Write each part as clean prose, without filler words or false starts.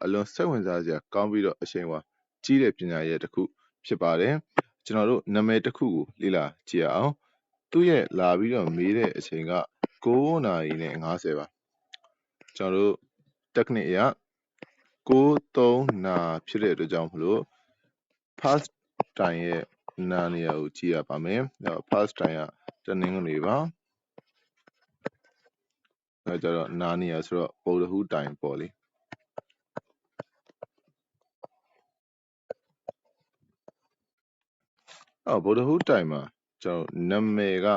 အလွန်စိတ်ဝင်စားစရာကောင်းပြီးတော့အချိန်ဝါကြီးတဲ့ပညာရဲ့တစ်ခုဖြစ်ပါတယ်ကျွန်တော်တို့နာမည်တစ်ခုကိုလေ့လာကြည့်အောင်သူ့ရဲ့လာပြီးတော့မေးတဲ့အချိန်က9:50ပါကျွန်တော်တို့ technique အရ9:3နာဖြစ်တဲ့အတွက်ကြောင့်မလို့ past time ရဲ့နာနေရာကိုကြည့်ရပါမယ်။ past time ကတနင်္ဂနွေပါ။အဲကြတော့နာနေရာဆိုတော့ဗုဒ္ဓဟူးတိုင်ပေါ့လေ။ဗုဒ္ဓဟူးတိုင်မှာကျွန်တော်နာမည်က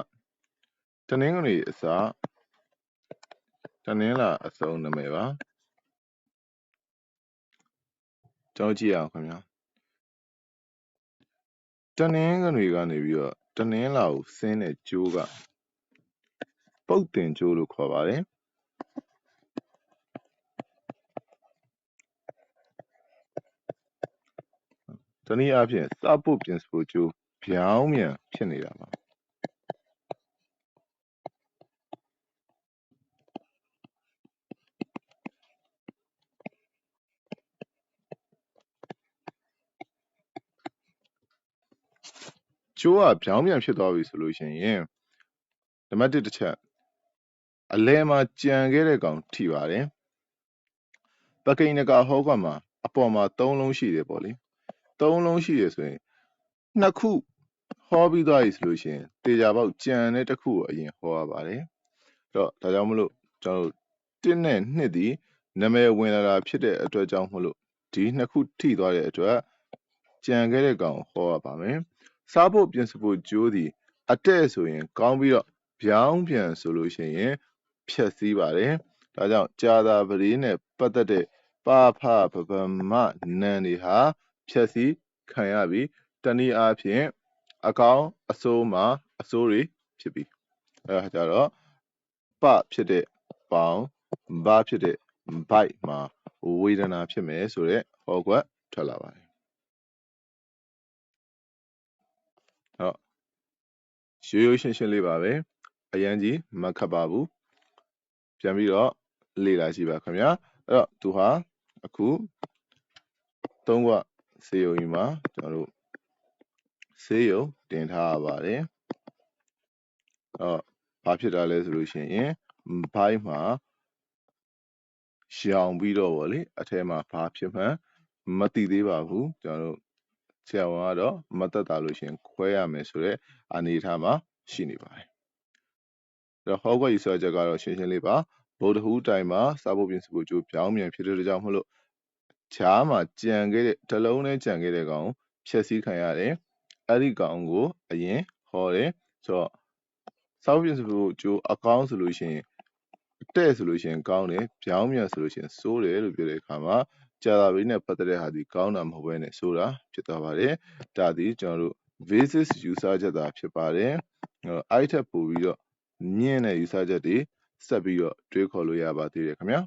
တနင်္ဂနွေအစတနင်္လာအဆုံးနာမည်ပါ။ကျွန်တော်ကြည့်ရအောင်ခင်ဗျာ။တနင်္ဂနွေကနေပြီးတော့တနင်္လာကိုဆင်းတဲ့ကျိုးကပုတ်တင်ကျိုးလို့ခေါ်ပါတယ်။တနည်းအားဖြင့်စဖို့ပြင်ဖို့ကျိုးပြောင်းပြန်ဖြစ်နေတာပါကျိုးကပြောင်းပြန်ဖြစ်သွားပြီဆိုလို့ရှိရင်နံပါတ်1တစ်ချက်အလဲမှာကြံခဲ့တဲ့ကောင်ထိပါတယ်ပကိန်းနဂါဟောကမှာအပေါ်မှာ3လုံးရှိတယ်ပေါ့လေ3လုံးရှိရဆိုရင်2ခုဟောပြီးသွားပြီဆိုလို့ရှိရင်တေချာပေါက်ကြံတဲ့တစ်ခုကိုအရင်ဟောရပါတယ်တော့ဒါကြောင့်မလို့ကျွန်တော်1နဲ့2ဒီနာမည်ဝင်လာတာဖြစ်တဲ့အတွက်ကြောင့်မလို့ဒီ2ခုထိသွားတဲ့အတွက်ကြံခဲ့တဲ့ကောင်ဟောရပါမယ်စားဖို့ပြင်ဖို့ကြိုးဒီအတဲ့ဆိုရင်ကောင်းပြီးတော့ပြောင်းပြန်ဆိုလို့ရှိရင်ဖြက်စီးပါတယ်ဒါကြောင့်ကြာသာပရိနဲ့ပတ်သက်တဲ့ပါဖပပမနန်တွေဟာဖြက်စီးခံရပြီးတနည်းအားဖြင့်အကောင်အစိုးမှာအစိုးတွေဖြစ်ပြီးအဲဒါကြတော့ပဖြစ်တဲ့ပေါင်ဘဖြစ်တဲ့ဘိုက်မှာဝေဒနာဖြစ်မယ်ဆိုတဲ့ဟောကွက်ထွက်လာပါတယ်ဟုတ်ရိုးရိုးရှင်းရှင်းလေးပါပဲအရန်ကြီးမခတ်ပါဘူးပြန်ပြီးတော့လေ့လာကြည့်ပါခင်ဗျာအဲ့တော့သူဟာအခု3ခွဆေးရုံကြီးမှာကျွန်တော်တို့ဆေးရုံတင်ထားရပါတယ်ဘာဖြစ်တာလဲဆိုလို့ရှိရင်ဘိုက်မှာရှောင်ပြီးတော့ဗောလေအထဲမှာဘာဖြစ်မှန်းမသိသေးပါဘူးကျွန်တော်တို့ဆရာဝန်ကတော့မသက်သာလို့ရှိရင်ခွဲရမယ်ဆိုတဲ့အနေအထားမှာရှိနေပါတယ်အဲ့တော့ဟောကွက်ယူဆချက်ကတော့ရှင်းရှင်းလေးပါဗုဒ္ဓဟူးတိုင်မှာစားဖို့ပြင်ဆင်ဖို့ကြိုးပြောင်းပြန်ဖြစ်တဲ့ကြောင့်မလို့ခြားမှာကြံခဲ့တဲ့တစ်လုံးနဲ့ကြံခဲ့တဲ့ကောင်ဖြည့်ဆည်းခံရတယ်အဲ့ဒီကောင်ကိုအရင်ဟောတယ်ဆိုတော့စားဖို့ပြင်ဆင်ဖို့ကြိုးအကောင်းဆိုလို့ရှိရင်တဲ့ဆိုလို့ရှိရင်ကောင်းတယ်ပြောင်းပြန်ဆိုလို့ရှိရင်စိုးတယ်လို့ပြောတဲ့အခါမှာကြာသာပတိနဲ့ပတ်သက်တဲ့ဟာဒီကောင်းတာမဟုတ်ဘဲနဲ့ဆိုတာဖြစ်သွားပါတယ်ဒါဒီကျွန်တော်တို့ basis ယူဆချက်သာဖြစ်ပါတယ်အဲ့ထက်ပိုပြီးတော့မြင့်တဲ့ယူဆချက်တွေဆက်ပြီးတော့တွေးခေါ်လို့ရပါသေးတယ်ခင်ဗျာ